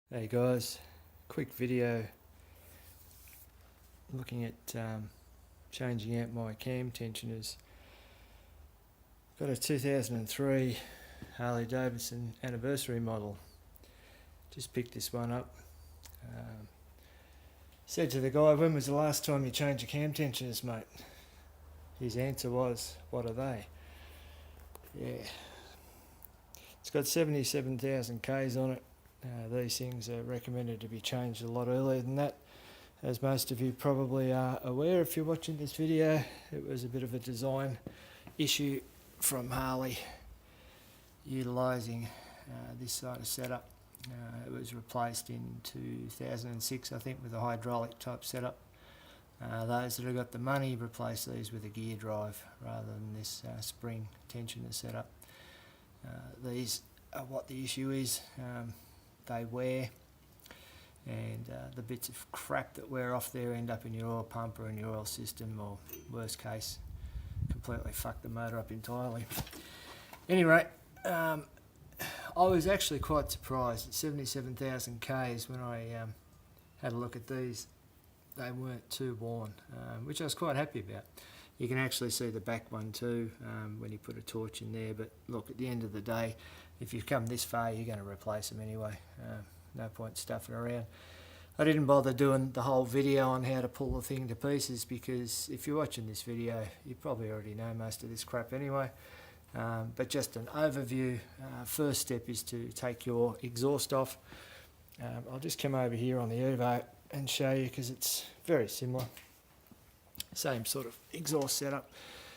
Hey guys, quick video looking at changing out my cam tensioners. Got a 2003 Harley Davidson anniversary model. Just picked this one up. Said to the guy, when was the last time you changed your cam tensioners, mate? His answer was, what are they? Yeah. It's got 77,000 Ks on it. These things are recommended to be changed a lot earlier than that. As most of you probably are aware if you're watching this video, it was a bit of a design issue from Harley utilising this sort of setup. It was replaced in 2006, I think, with a hydraulic type setup. Those that have got the money replace these with a gear drive rather than this spring tensioner setup. These are what the issue is. They wear, and the bits of crap that wear off there end up in your oil pump or in your oil system, or worst case, completely fuck the motor up entirely. Anyway, I was actually quite surprised at 77,000 Ks when I had a look at these. They weren't too worn, which I was quite happy about. You can actually see the back one too when you put a torch in there, but look, at the end of the day, if you've come this far, you're going to replace them anyway. No point stuffing around. I didn't bother doing the whole video on how to pull the thing to pieces, because if you're watching this video, you probably already know most of this crap anyway. But just an overview, first step is to take your exhaust off. I'll just come over here on the Evo and show you, because it's very similar. Same sort of exhaust setup.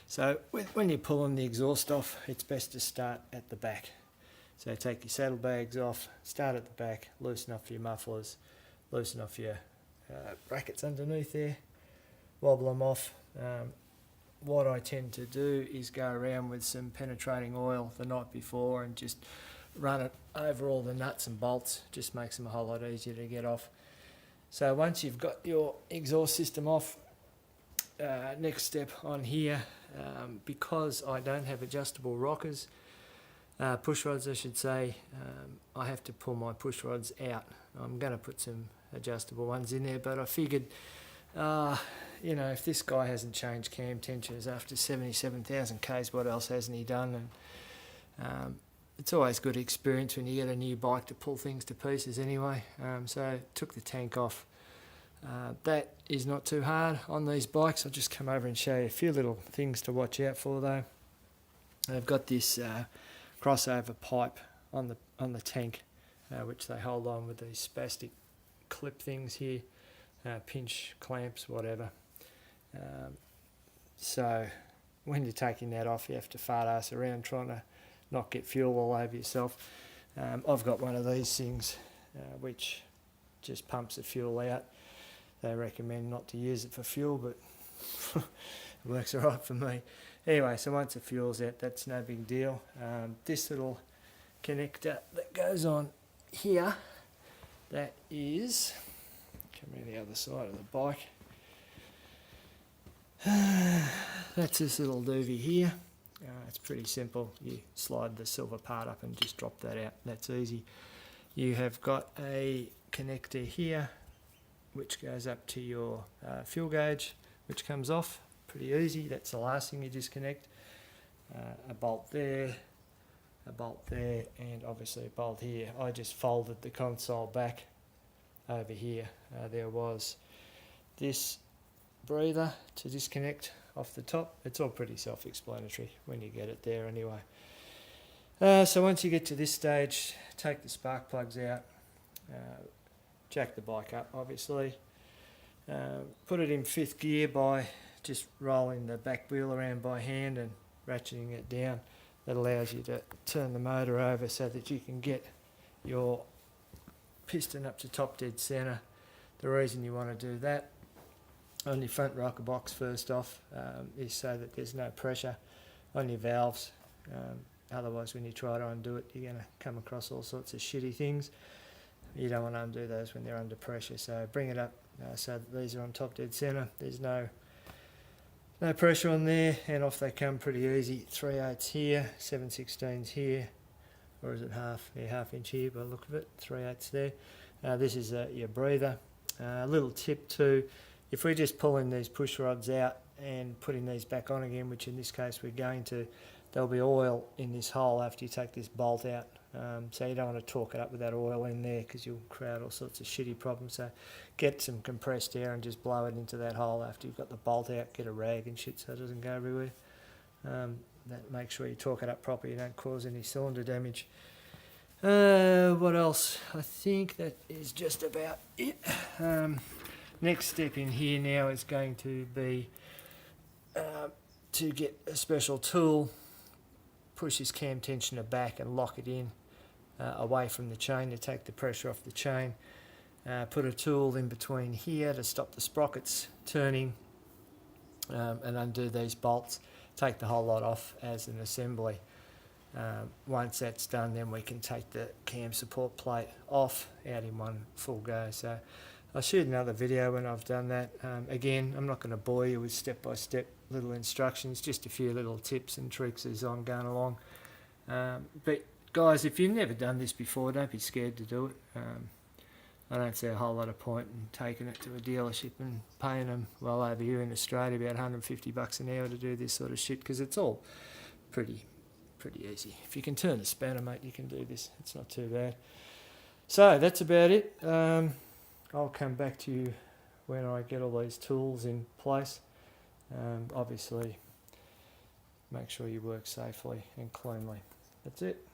So when you're pulling the exhaust off, it's best to start at the back. So take your saddlebags off, start at the back, loosen off your mufflers, loosen off your brackets underneath there, wobble them off. What I tend to do is go around with some penetrating oil the night before and just run it over all the nuts and bolts. Just makes them a whole lot easier to get off. So once you've got your exhaust system off, next step on here, because I don't have adjustable rockers, push rods I should say, I have to pull my push rods out. I'm going to put some adjustable ones in there, but I figured, you know, if this guy hasn't changed cam tensioners after 77,000 Ks, what else hasn't he done? And it's always good experience when you get a new bike to pull things to pieces anyway. So took the tank off. That is not too hard on these bikes. I'll just come over and show you a few little things to watch out for though. They've got this crossover pipe on the tank, which they hold on with these spastic clip things here, pinch clamps, whatever. So when you're taking that off, you have to fart ass around trying to not get fuel all over yourself. I've got one of these things which just pumps the fuel out. They recommend not to use it for fuel, but it works alright for me. Anyway, so once the fuel's out, that's no big deal. This little connector that goes on here, that is, come around the other side of the bike, that's this little doobie here. It's pretty simple. You slide the silver part up and just drop that out. That's easy. You have got a connector here which goes up to your fuel gauge, which comes off pretty easy. That's the last thing you disconnect. A bolt there, and obviously a bolt here. I just folded the console back over here. There was this breather to disconnect off the top. It's all pretty self-explanatory when you get it there anyway. So once you get to this stage, take the spark plugs out, jack the bike up obviously, put it in 5th gear by just rolling the back wheel around by hand and ratcheting it down. That allows you to turn the motor over so that you can get your piston up to top dead centre. The reason you want to do that on your front rocker box first off is so that there's no pressure on your valves. Otherwise when you try to undo it, you're going to come across all sorts of shitty things. You don't want to undo those when they're under pressure, so bring it up so that these are on top dead centre. There's no pressure on there, and off they come pretty easy. 3/8 here, 7/16 here, or is it half? Yeah, half inch here by the look of it, 3/8 there. This is your breather. A little tip too, if we're just pulling these push rods out and putting these back on again, which in this case we're going to, there'll be oil in this hole after you take this bolt out. So you don't want to torque it up with that oil in there because you'll create all sorts of shitty problems. So get some compressed air and just blow it into that hole after you've got the bolt out. Get a rag and shit so it doesn't go everywhere. That make sure you torque it up properly, you don't cause any cylinder damage. What else? I think that is just about it. Next step in here now is going to be to get a special tool, push this cam tensioner back and lock it in away from the chain to take the pressure off the chain. Put a tool in between here to stop the sprockets turning and undo these bolts. Take the whole lot off as an assembly. Once that's done, then we can take the cam support plate off out in one full go. So I'll shoot another video when I've done that. Again, I'm not going to bore you with step-by-step little instructions, just a few little tips and tricks as I'm going along. But guys, if you've never done this before, don't be scared to do it. I don't see a whole lot of point in taking it to a dealership and paying them, well, over here in Australia, about $150 an hour to do this sort of shit, because it's all pretty easy. If you can turn the spanner, mate, you can do this. It's not too bad. So that's about it. I'll come back to you when I get all these tools in place. Obviously, make sure you work safely and cleanly. That's it.